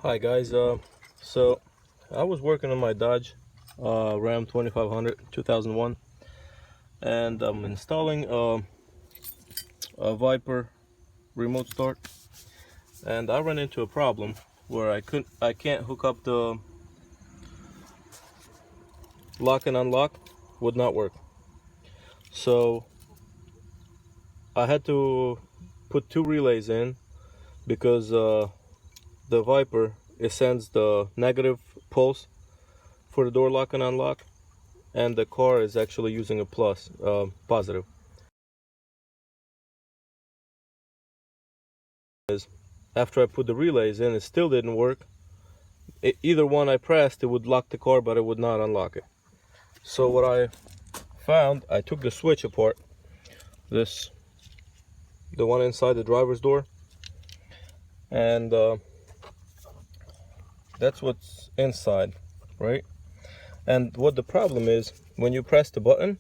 Hi guys, so I was working on my Dodge Ram 2500 2001, and I'm installing a Viper remote start, and I ran into a problem where I can't hook up the lock and unlock. Would not work. So I had to put two relays in because the Viper, it sends the negative pulse for the door lock and unlock, and the car is actually using a positive. After I put the relays in, it still didn't work. Either one I pressed, it would lock the car, but it would not unlock it. So what I found, I took the switch apart, the one inside the driver's door, and that's what's inside, right? And what the problem is, when you press the button,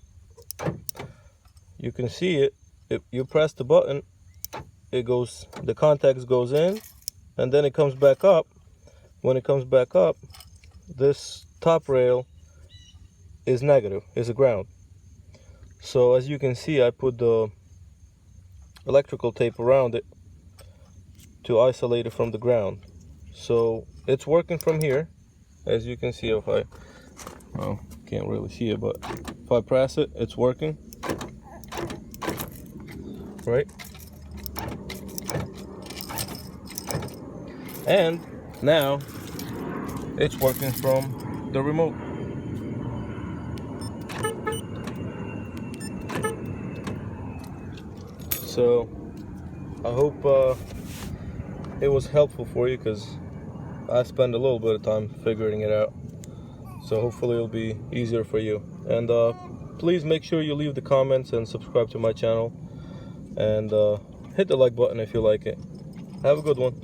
you can see it. If you press the button, the contacts goes in, and then it comes back up. When it comes back up, this top rail is negative, is a ground. So as you can see, I put the electrical tape around it to isolate it from the ground. So it's working from here. As you can see, well, can't really see it, but if I press it, it's working, right? And now it's working from the remote. So I hope it was helpful for you, because I spent a little bit of time figuring it out. So hopefully it'll be easier for you. And please make sure you leave the comments and subscribe to my channel, and hit the like button if you like it. Have a good one.